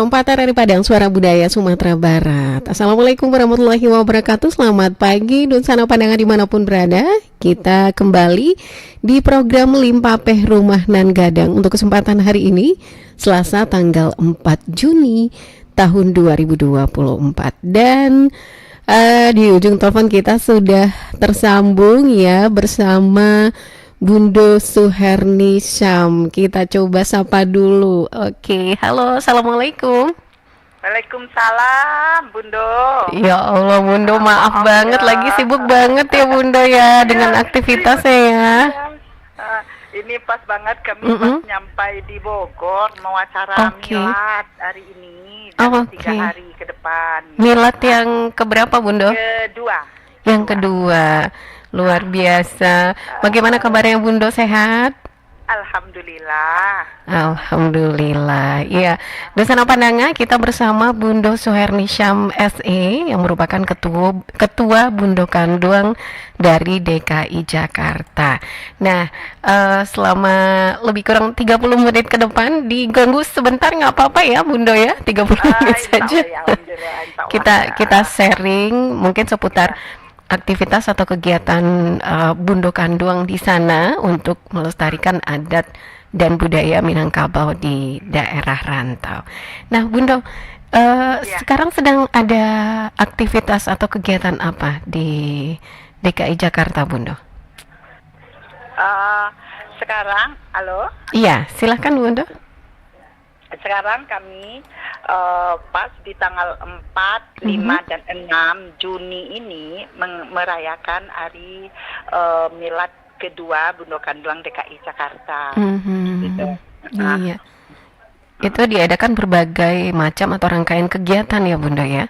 Perempatan dari Padang Suara Budaya Sumatera Barat. Assalamualaikum warahmatullahi wabarakatuh. Selamat pagi Dun Sana Pandangan dimanapun berada. Kita kembali di program Limpapeh Rumah Nan Gadang untuk kesempatan hari ini, Selasa tanggal 4 Juni tahun 2024. Dan di ujung telepon kita sudah tersambung ya bersama Bundo Suherni Syam. Kita coba sapa dulu. Oke, halo, assalamualaikum. Waalaikumsalam, Bundo. Ya Allah, Bundo, maaf banget, lagi sibuk banget ya Bundo ya dengan aktivitasnya ya. Ini pas banget kami pas nyampai di Bogor mau acara milad hari ini dan 3 hari ke depan. Milad yang keberapa Bundo? Yang kedua. Luar biasa. Bagaimana kabarnya Bundo, sehat? Alhamdulillah. Alhamdulillah. Iya. Dosen Pandangan kita bersama Bundo Suherni Syam SE yang merupakan ketua Bundo Kanduang dari DKI Jakarta. Nah, selama lebih kurang 30 menit ke depan diganggu sebentar nggak apa-apa ya Bundo ya? 30 menit saja. Kita sharing mungkin seputar aktivitas atau kegiatan Bundo Kanduang di sana untuk melestarikan adat dan budaya Minangkabau di daerah rantau. Nah, Bundo, sekarang sedang ada aktivitas atau kegiatan apa di DKI Jakarta, Bundo? Sekarang, halo? Iya, silakan Bundo. Sekarang kami pas di tanggal 4, 5, dan 6 Juni ini merayakan hari milad kedua Bundo Kanduang DKI Jakarta. Gitu. Iya. Itu diadakan berbagai macam atau rangkaian kegiatan ya Bundo ya?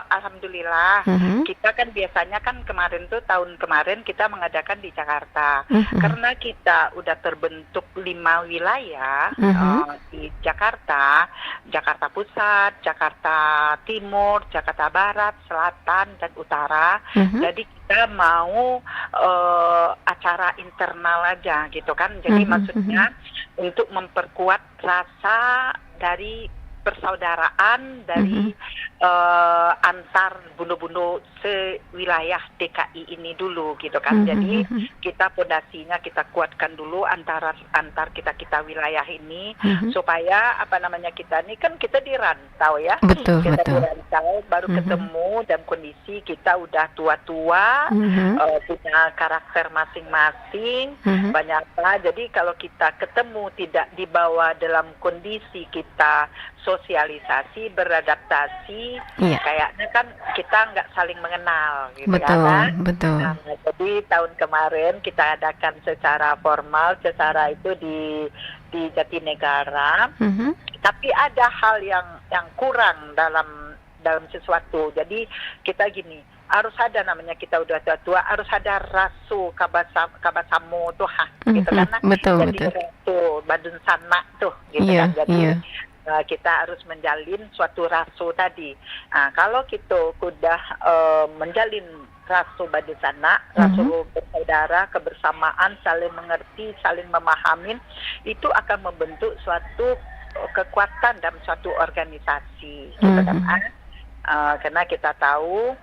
Alhamdulillah, kita kan biasanya kan kemarin tuh tahun kemarin kita mengadakan di Jakarta, karena kita udah terbentuk 5 wilayah di Jakarta, Jakarta Pusat, Jakarta Timur, Jakarta Barat, Selatan, dan Utara. Jadi kita mau acara internal aja gitu kan, jadi maksudnya untuk memperkuat rasa dari persaudaraan dari antar bundo-bundo sewilayah DKI ini dulu gitu kan. Jadi kita pondasinya kita kuatkan dulu antar kita wilayah ini supaya kita ini kan kita di rantau ya. Betul. Di rantau baru ketemu dalam kondisi kita udah tua-tua, punya karakter masing-masing, banyak apa. Jadi kalau kita ketemu tidak dibawa dalam kondisi kita sosialisasi, beradaptasi, kayaknya kan kita nggak saling mengenal gitu. Betul. Nah, jadi tahun kemarin kita adakan secara formal, secara itu di Jatinegara, tapi ada hal yang kurang dalam sesuatu. Jadi kita gini, harus ada namanya kita udah tua, harus ada rasu kabasamu tuh gitu kan. Betul. Rasu badun sana tuh gitu kan. Jadi kita harus menjalin suatu rasu tadi. Nah, kalau kita sudah menjalin rasu badisana, rasu bersaudara, kebersamaan, saling mengerti, saling memahami, itu akan membentuk suatu kekuatan dalam suatu organisasi. Gitu kan? Karena kita tahu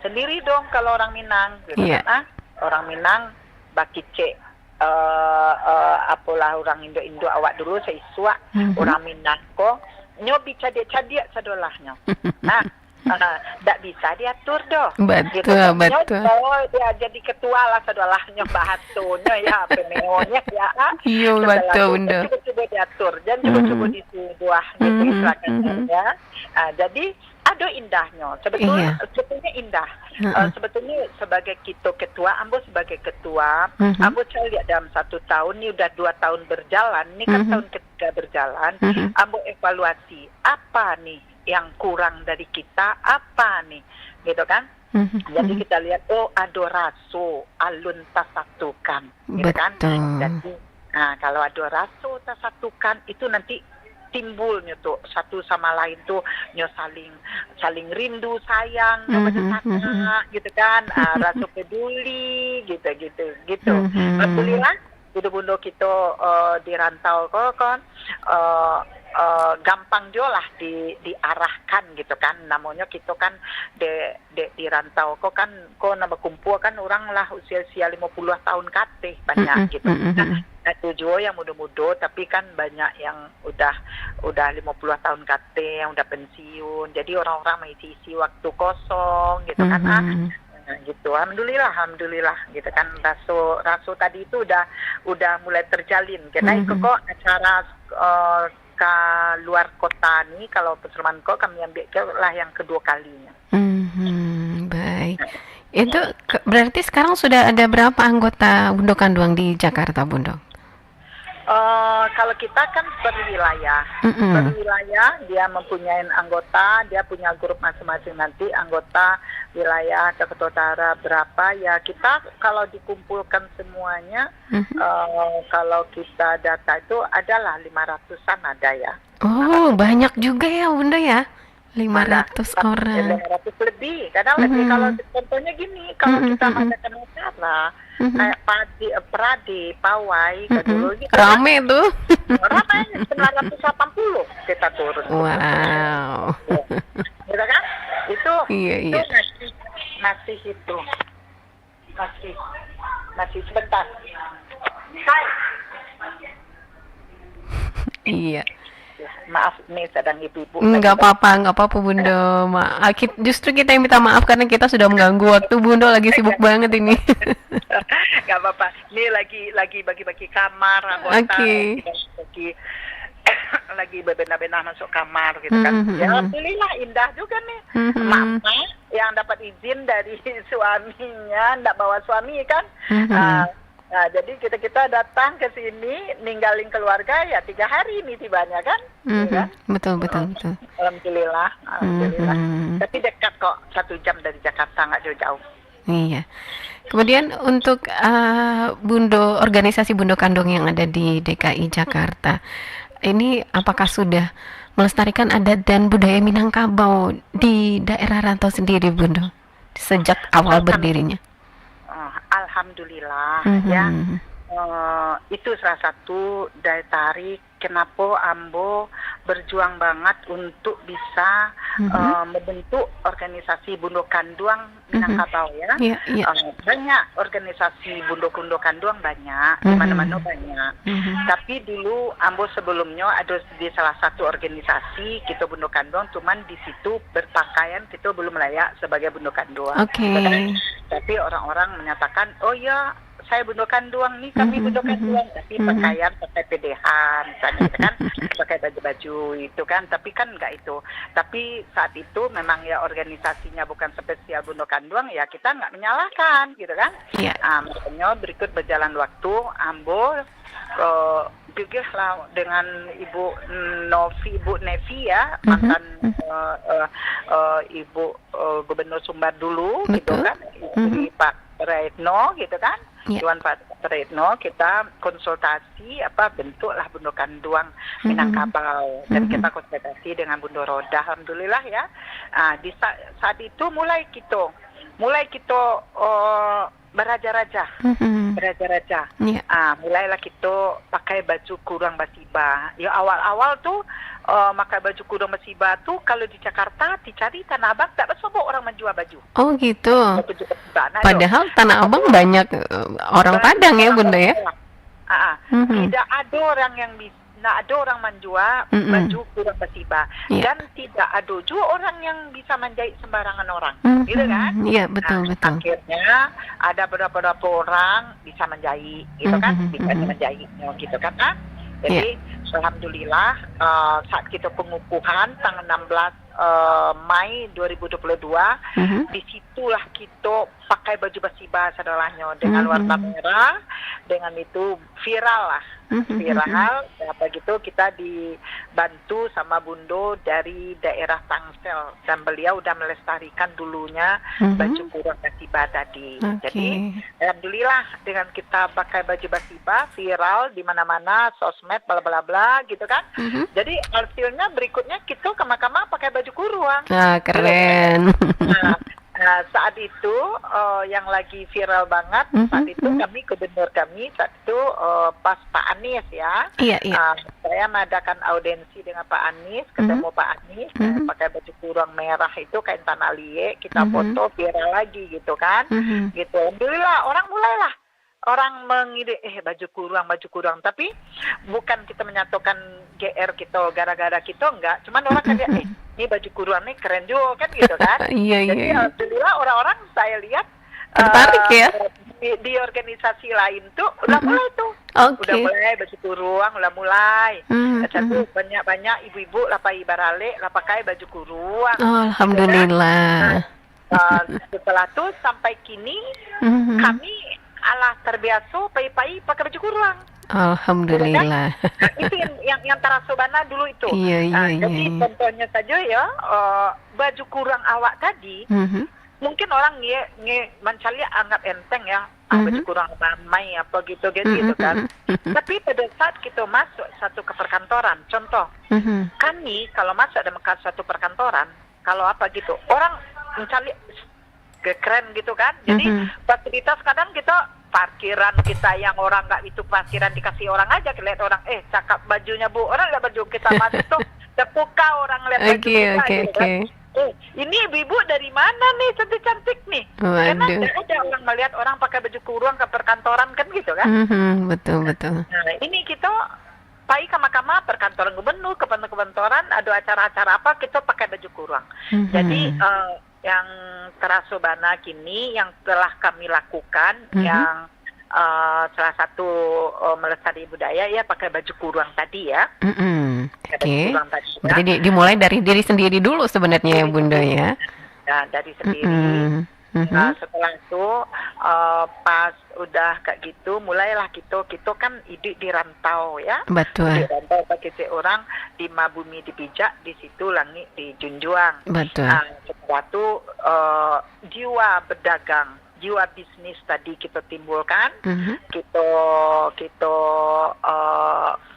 sendiri dong kalau orang Minang, gitu kan? Orang Minang bakice. Apalah orang Indo awak dulu seiswa orang Minang ko nyo bica dia cadia sadolahnya. Nah, tak bisa diatur doh. Betul. Dia jadi ketua lah sadolahnya bahatunya ya peneonya ya. Iya betul Bunda. Coba diatur dan coba disuduh gitu ya. Jadi ada indahnya, sebetulnya indah. Sebetulnya sebagai ketua, Ambo sebagai ketua, Ambo saya lihat dalam 1 tahun, ini udah 2 tahun berjalan, ini kan tahun ketiga berjalan, Ambo evaluasi, apa nih yang kurang dari kita, apa nih, gitu kan? Jadi kita lihat, ada rasu, alun tasatukan, gitu kan? Jadi, kalau ada rasu tasatukan, itu nanti timbulnya tuh satu sama lain tuh saling rindu sayang gitu kan, rasa peduli gitu. Alhamdulillah bundo-bundo kita di rantau kok kan gampang juga lah diarahkan gitu kan. Namanya kita kan di rantau kok kan nama kumpul kan orang lah usia 50 tahun kate banyak gitu. Nah tujuh yang muda-muda tapi kan banyak yang udah 50 tahun kate yang udah pensiun. Jadi orang-orang isi waktu kosong gitu kan. Nah, gitu. Alhamdulillah gitu kan. Raso tadi itu udah mulai terjalin. Karena itu kok acara ke luar kota nih, kalau Peserman kok kami ambil lah yang kedua kalinya. Baik. Itu berarti sekarang sudah ada berapa anggota Bundo Kanduang di Jakarta, Bundo? Kalau kita kan per wilayah, dia mempunyai anggota, dia punya grup masing-masing nanti anggota wilayah Jakarta Utara berapa ya kita kalau dikumpulkan semuanya, kalau kita data itu adalah 500-an ada ya. Oh banyak juga ya Bunda ya. 500 orang. 500 lebih. Kadang lebih kalau contohnya gini, kalau kita mengadakan acara kayak Pradi, Pawai, dulu gitu. Rame kan, tuh. Rame 980 kita turun. Wow. Gitu kan? Itu Iya. masih itu. Masih sebentar. Iya. Maaf nih sedang ibu-ibu. Nggak apa-apa Bunda. Justru kita yang minta maaf karena kita sudah mengganggu waktu Bunda lagi sibuk banget ini. Nggak apa-apa. Ini lagi bagi-bagi kamar anggota. Lagi bebenah-benah masuk kamar gitu kan. Ya alhamdulillah indah juga nih. Mama yang dapat izin dari suaminya, nggak bawa suami kan. Nah, jadi kita datang ke sini, ninggalin keluarga ya 3 hari ini tibanya kan? Ya? Betul. Alhamdulillah. Tapi dekat kok, 1 jam dari Jakarta, nggak jauh-jauh. Iya. Kemudian untuk organisasi Bundo Kandung yang ada di DKI Jakarta, ini apakah sudah melestarikan adat dan budaya Minangkabau di daerah rantau sendiri, Bundo, sejak awal berdirinya? Alhamdulillah ya. Itu salah satu daya tarik kenapa Ambo berjuang banget untuk bisa membentuk organisasi Bundo Kanduang Minangkabau ya. Banyak organisasi Bundo Kanduang banyak, di mana-mana banyak. Tapi dulu Ambo sebelumnya ada di salah satu organisasi kita Bundo Kanduang, cuman di situ berpakaian kita belum layak sebagai Bundo Kanduang. Tapi orang-orang menyatakan, oh ya saya Bundo Kanduang nih, kami Bundo Kanduang, tapi pakaian pakai PDH misalnya kan, pakai baju-baju itu kan, tapi kan enggak itu. Tapi saat itu memang ya organisasinya bukan spesial Bundo Kanduang, ya kita enggak menyalahkan gitu kan. Makanya berikut berjalan waktu, Ambo gigih lah dengan Ibu Nevi ya, mantan Ibu Gubernur Sumbar dulu gitu kan, Pak Retno gitu kan. Tuan Pak Retno, kita konsultasi bentuklah Bundo Kanduang Minangkabau, dan kita konsultasi dengan Bundo Roda, alhamdulillah ya. Di saat itu mulai kita beraja-raja. Mulailah kita pakai baju kurang basiba. Ya awal-awal tuh pakai baju kurang basiba tuh kalau di Jakarta dicari Tanah Abang tak berapa orang menjual baju. Oh gitu. Padahal Tanah Abang banyak orang Padang ya Bunda ya. Tidak ada orang yang bisa. Nah, ada orang menjual baju kurang basiba, dan tidak ada juga orang yang bisa menjahit sembarangan orang, gitu kan? Iya, betul. Akhirnya ada beberapa orang bisa menjahit, gitu kan? Bisa menjahitnya, gitu kan? Jadi, alhamdulillah saat kita pengukuhan tanggal 16 Mei 2022, disitulah kita pakai baju basiba sadalahnya dengan warna merah, dengan itu viral gitu kita dibantu sama Bundo dari daerah Tangsel, dan beliau udah melestarikan dulunya baju kurang basiba tadi. Jadi alhamdulillah dengan kita pakai baju basiba viral di mana-mana, sosmed bla bla bla gitu kan. Jadi hasilnya berikutnya kita kama-kama pakai baju kurang. Keren. Nah, saat itu yang lagi viral banget, saat itu kami gubernur kami saat itu pas Pak Anies ya, Iya, iya. saya mengadakan audiensi dengan Pak Anies, ketemu Pak Anies, pakai baju kurung merah itu kain tanah liat, kita foto viral lagi gitu kan, gitu. Alhamdulillah orang mengide baju kurung, tapi bukan kita menyatukan GR kita gara-gara kita enggak, cuman orang kan lihat ini baju kurung nih keren juga kan gitu kan. Iya, Jadi iya. alhamdulillah orang-orang saya lihat Tertarik ya? di organisasi lain tuh udah mulai tuh. Oke. Udah mulai baju kurung, udah mulai. Satu Mhm. banyak ibu-ibu lapai barale, pakai baju kurung. Oh, alhamdulillah. Setelah itu sampai kini kami terbiasa pai-pai pakai baju kurung. Alhamdulillah. Itu yang Tarasubana dulu itu. Iya, iya, Jadi iya. contohnya saja ya baju kurung awak tadi mungkin orang mencari anggap enteng ya baju kurung ramai apa gitu kan. Tapi pada saat kita masuk satu ke perkantoran, contoh kami kalau masuk dalam satu perkantoran, kalau apa gitu orang mencari keren gitu kan. Jadi fasilitas kadang kita parkiran kita yang orang nggak itu parkiran dikasih orang aja, lihat orang cakep bajunya bu, orang lihat baju kita masuk tuh terpukau orang lihat baju kita gitu kan. Ini ibu-ibu dari mana nih cantik-cantik nih? Karena nggak ada orang melihat orang pakai baju kurung ke perkantoran kan gitu kan. Betul. Nah ini kita pai kama-kama perkantoran gubernur, ke perkantoran ada acara-acara apa kita pakai baju kurung. Jadi yang Tarasubana kini yang telah kami lakukan yang salah satu melestari budaya ya pakai baju kurung tadi ya. Oke. Berarti dimulai dari diri sendiri dulu sebenarnya ya Bunda ya. Nah, dari sendiri. Nah, setelah itu pas udah kayak gitu mulailah kita kan hidup di rantau ya. Betul. Di rantau pakai orang di Mabumi dipijak, di situ langit dijunjung. Betul. Setelah itu jiwa berdagang, jiwa bisnis tadi kita timbulkan, kita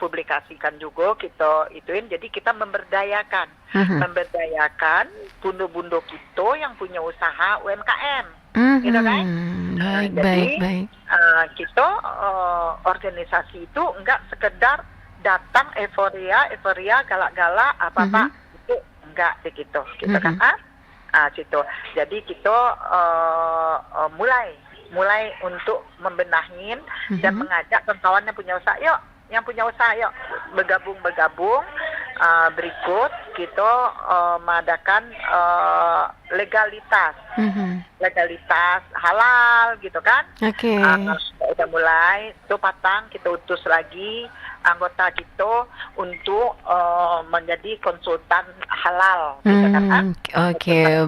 publikasikan juga, kita ituin. Jadi kita memberdayakan bundo-bundo kita yang punya usaha UMKM, gitu kan? Baik. Kita organisasi itu enggak sekedar datang euforia galak-galak apa itu enggak begitu, gitu kan? Situ. Jadi kita mulai untuk membenahin dan mengajak kawan yang punya usaha, yuk bergabung berikut kita mengadakan legalitas halal gitu kan. Udah mulai itu patang kita utus lagi anggota kita untuk menjadi konsultan halal gitu kan.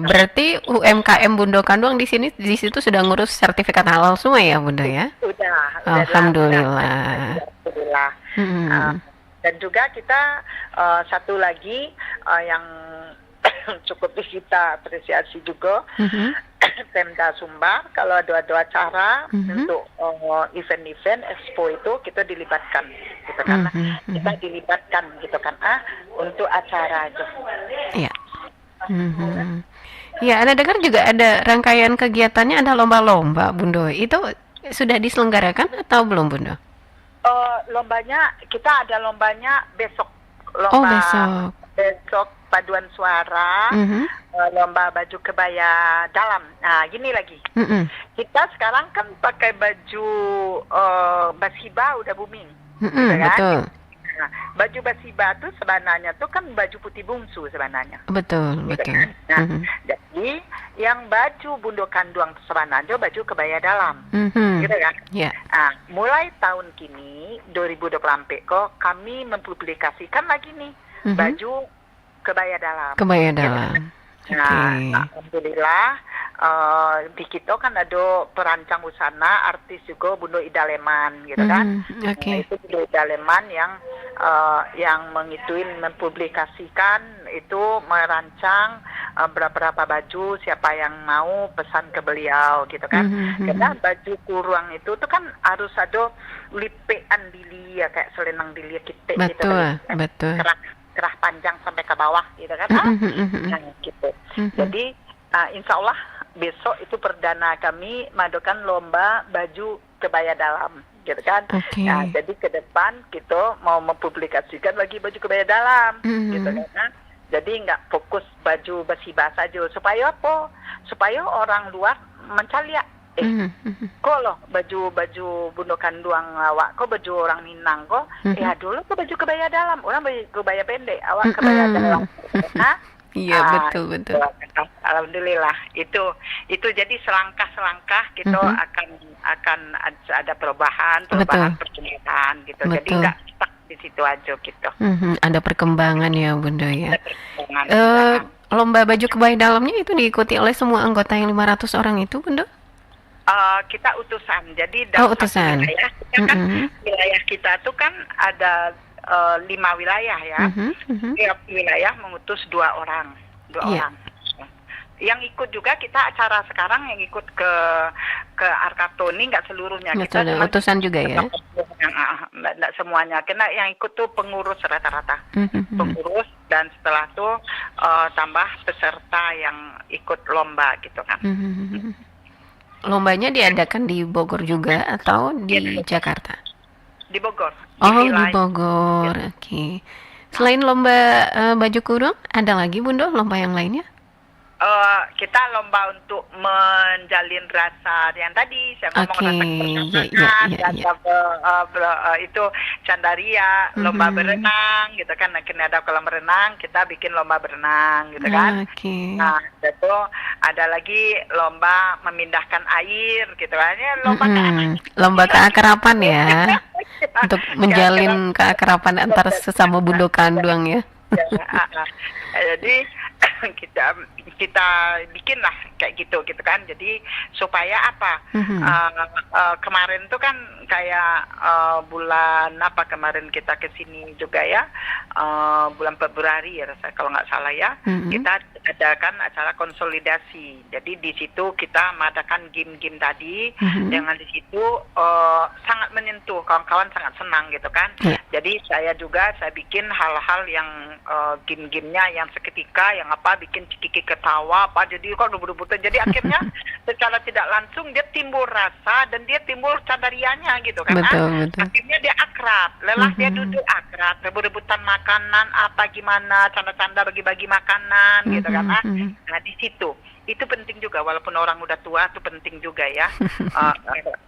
Berarti UMKM Bundo Kanduang di situ sudah ngurus sertifikat halal semua ya Bunda ya? Udah. Alhamdulillah. Dan juga kita satu lagi yang cukup kita apresiasi juga, Pemda Sumbar kalau ada acara untuk event-event expo itu kita dilibatkan gitu kan. Kita dilibatkan gitu kan untuk acara aja. Iya. Ya, Anda dengar juga ada rangkaian kegiatannya, ada lomba-lomba Bundo. Itu sudah diselenggarakan atau belum Bundo? Lombanya kita ada lombanya besok. Besok paduan suara, lomba baju kebaya dalam. Nah, gini lagi. Kita sekarang kan pakai baju basiba udah booming. Kan? Betul. Nah, baju basiba tuh sebenarnya tuh kan baju putih bungsu sebenarnya. Betul. Nah, jadi yang baju Bundo Kanduang sebenarnya baju kebaya dalam. Gitu kan? Yeah. Nah, mulai tahun kini 2024 kok kami mempublikasikan lagi nih baju kebaya dalam. Nah, alhamdulillah di kita kan ada perancang busana, artis juga Bundo Idaleman gitu kan. Nah, itu Bundo Idaleman yang mempublikasikan itu merancang berapa baju, siapa yang mau pesan ke beliau gitu kan. Karena baju kurung itu tuh kan harus ada lipean dili ya, kayak selendang dili kita gitu kan. Betul. Kerah panjang sampai ke bawah gitu kan. Nah, gitu. Jadi insya Allah besok itu perdana kami mengadakan lomba baju kebaya dalam, gitu kan. Oke. Nah, jadi ke depan kita mau mempublikasikan lagi baju kebaya dalam, gitu kan. Nah, jadi nggak fokus baju besi basah saja. Supaya apa? Supaya orang luar mencari ya. Kok loh baju Bundo Kanduang awak, kok baju orang Minang kok? Dulu kok baju kebaya dalam, orang baju kebaya pendek, awak kebaya dalam. Nah, iya betul. Alhamdulillah itu jadi selangkah kita akan ada perubahan perkembangan gitu. Betul. Jadi nggak stuck di situ aja gitu. Ada perkembangan ya Bunda ya. Ada perkembangan. Lomba baju kebaya dalamnya itu diikuti oleh semua anggota yang 500 orang itu Bunda? Kita utusan, jadi dalam utusan. Wilayah kita kan wilayah kita tuh kan ada 5 wilayah ya. Tiap wilayah mengutus 2 orang. Yang ikut juga kita acara sekarang yang ikut ke Arkartoni nggak seluruhnya. Betul, kita utusan juga ya. Nggak semuanya, karena yang ikut tuh pengurus rata-rata. Pengurus, dan setelah itu tambah peserta yang ikut lomba gitu kan. Lombanya diadakan di Bogor juga atau di Jakarta? Di Bogor. Di Bogor. Oke. Selain lomba baju kurung, ada lagi Bunda lomba yang lainnya? Kita lomba untuk menjalin rasa yang tadi saya ngomong itu Candaria, lomba berenang gitu kan. Akhirnya ada kolam renang, kita bikin lomba berenang gitu kan. Nah, itu ada lagi lomba memindahkan air gitu kan. Lomba keakraban ya. Untuk menjalin keakraban antara sesama Bundo Kanduang ya. Jadi kita bikinlah kayak gitu kan. Jadi supaya apa? Kemarin tuh kan kayak bulan apa kemarin kita ke sini juga ya, bulan Februari ya kalau nggak salah ya, kita adakan acara konsolidasi. Jadi di situ kita mengadakan game-game tadi, dengan di situ sangat menyentuh, kawan-kawan sangat senang gitu kan. Jadi saya bikin hal-hal yang game-gamenya yang seketika, yang apa bikin cikiki ketawa apa, jadi kok debut-debutan. Jadi akhirnya secara tidak langsung dia timbul rasa dan dia timbul candarianya gitu kan. Betul. Akhirnya dia akrab, lelah dia duduk akrab, rebut-rebutan makanan apa gimana, canda-canda bagi-bagi makanan gitu kan. Nah di situ itu penting juga, walaupun orang udah tua itu penting juga ya.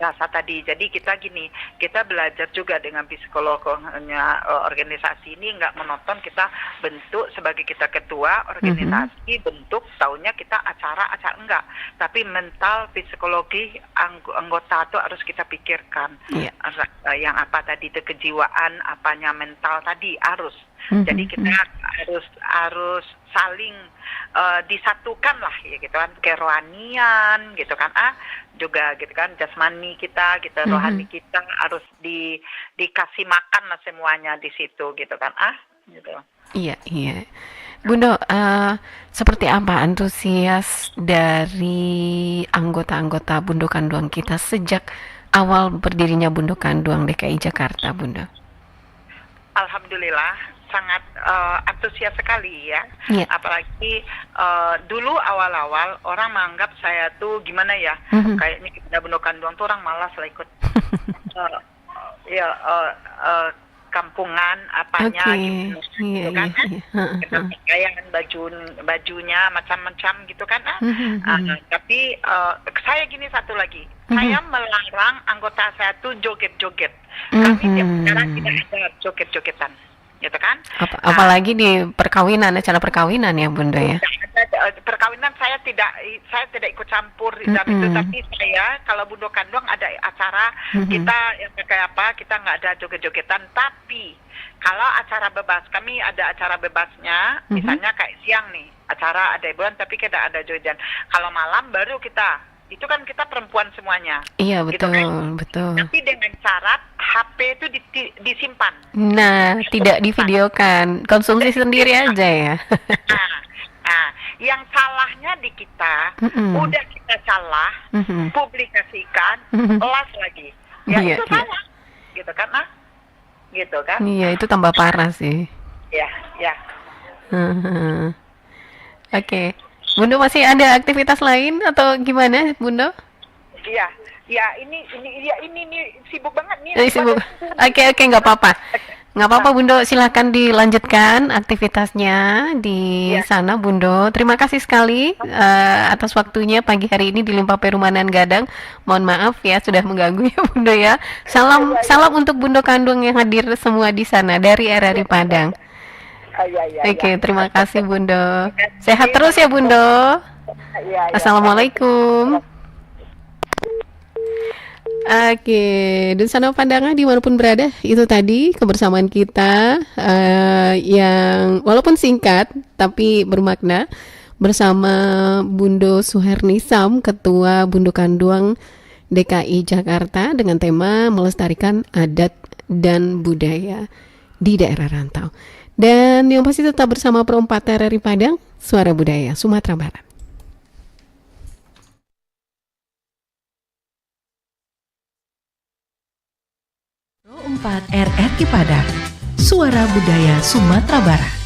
Rasa tadi. Jadi kita belajar juga dengan psikolognya organisasi ini, nggak menonton, kita bentuk sebagai kita ketua organisasi, bentuk tahunya kita acara enggak, tapi mental psikologi anggota itu harus kita pikirkan. Yang apa tadi itu kejiwaan, apanya mental tadi harus. Jadi kita harus saling disatukan lah ya gitu kan, kerohanian gitu kan, juga gitu kan, jasmani kita rohani kita harus dikasih makan lah semuanya di situ gitu kan, gitu. Iya. Bundo, seperti apa antusias dari anggota-anggota Bundo Kanduang kita sejak awal berdirinya Bundo Kanduang DKI Jakarta, Bundo? Alhamdulillah sangat antusias sekali ya. Apalagi dulu awal-awal orang menganggap saya tuh gimana ya, kayaknya kita Bundo Kanduang tuh orang malas lah ikut kampungan apanya gitu kan. Kayak bajunya macam-macam gitu kan. Tapi saya gini satu lagi, saya melarang anggota saya tuh joget-joget. Kami sekarang tidak ada joget-jogetan gitu kan. Apalagi di perkawinan, acara perkawinan ya Bunda ya. Perkawinan saya tidak ikut campur dalam itu, tapi saya kalau Bundo Kanduang ada acara kita yang kayak apa, kita nggak ada joget-jogetan. Tapi kalau acara bebas, kami ada acara bebasnya, misalnya kayak siang nih acara ada hiburan tapi kita ada joget. Kalau malam baru itu kan kita perempuan semuanya. Iya betul, gitu kan? Betul. Tapi dengan syarat HP itu disimpan. Nah, tidak divideokan, konsumsi sendiri aja ya. Nah, yang salahnya di kita, udah kita salah, publikasikan, las lagi. Ya itu salah, gitu kan? Gitu kan? Iya, itu tambah parah sih. Ya. Oke. Bundo masih ada aktivitas lain atau gimana, Bundo? Iya, ya ini nih sibuk banget nih. Sibuk. Oke, nggak apa-apa. Nggak apa-apa, Bundo. Silahkan dilanjutkan aktivitasnya di sana, Bundo. Terima kasih sekali atas waktunya pagi hari ini di Limpa Perumanan Gadang. Mohon maaf ya sudah mengganggu ya, Bundo ya. Salam untuk Bundo Kandung yang hadir semua di sana dari RRI Padang. Oke, terima kasih, Bundo. Sehat terus ya, Bundo. Assalamualaikum. Oke, dan sana pandangan dimanapun berada, itu tadi kebersamaan kita yang walaupun singkat tapi bermakna bersama Bundo Suhernisam, Ketua Bundo Kanduang DKI Jakarta dengan tema melestarikan adat dan budaya di daerah rantau. Dan yang pasti tetap bersama Pro 4 RRI Padang, Suara Budaya Sumatera Barat. 4 RRI Padang, Suara Budaya Sumatera Barat.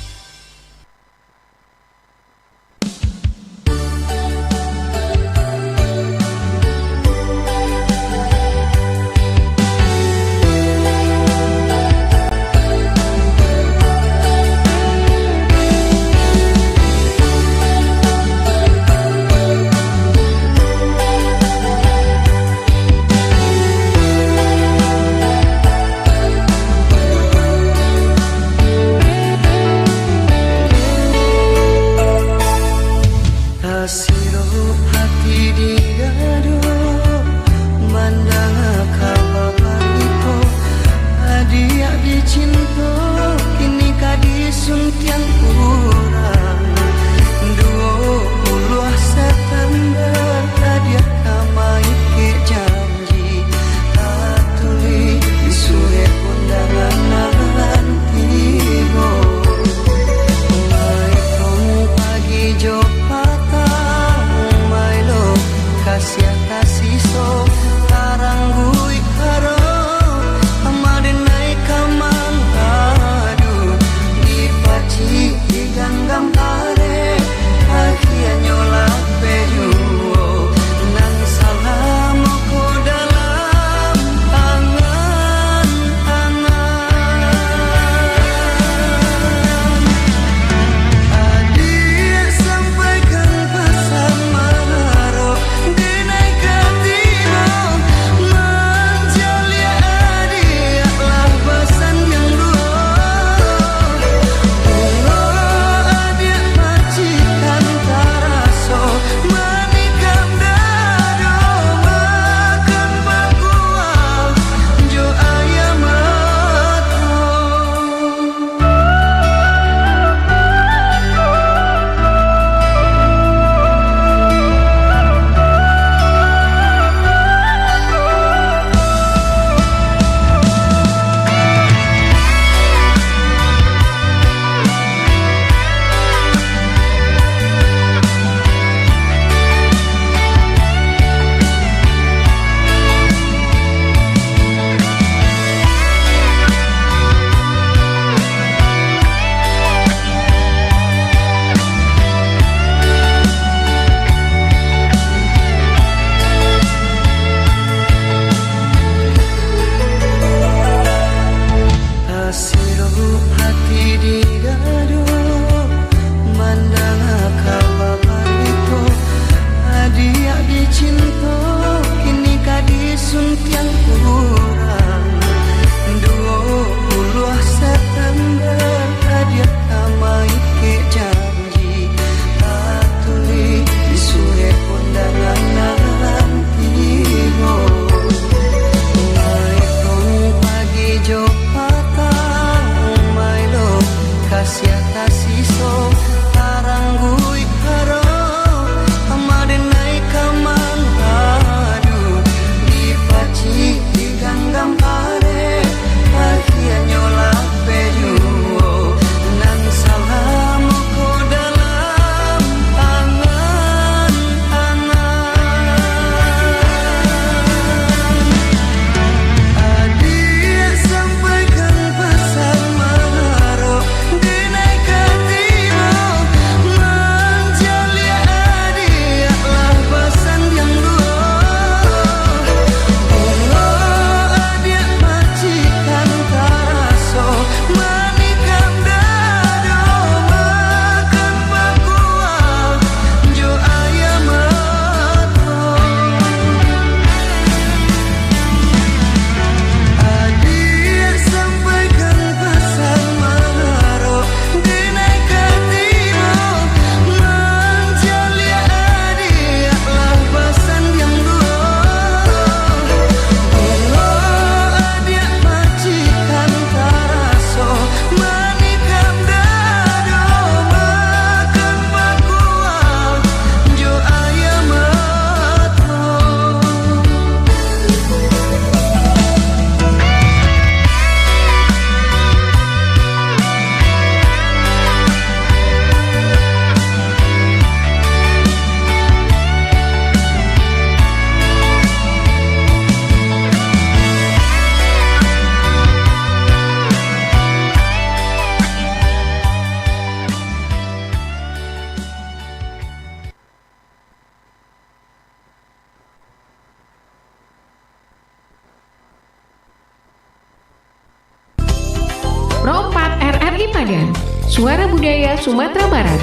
Pro 4 RRI Padang, Suara Budaya Sumatera Barat.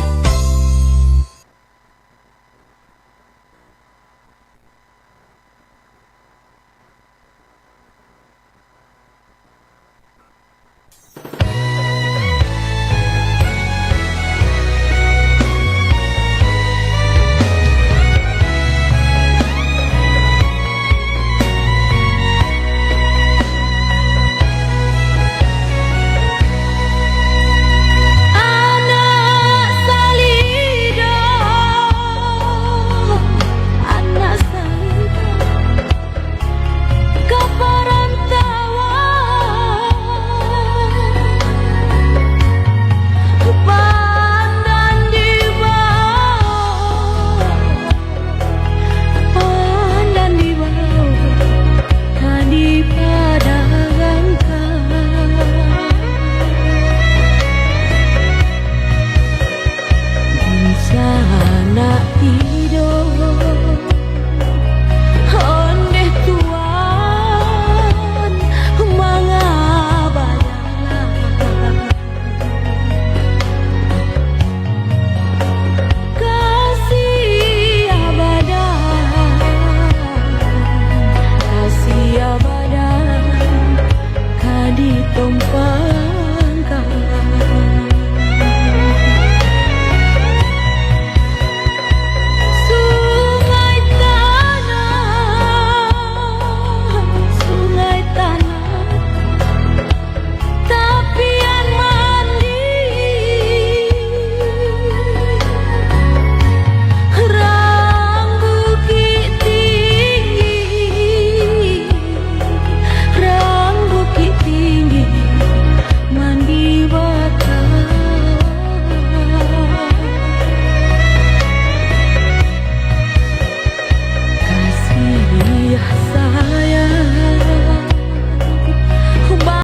Di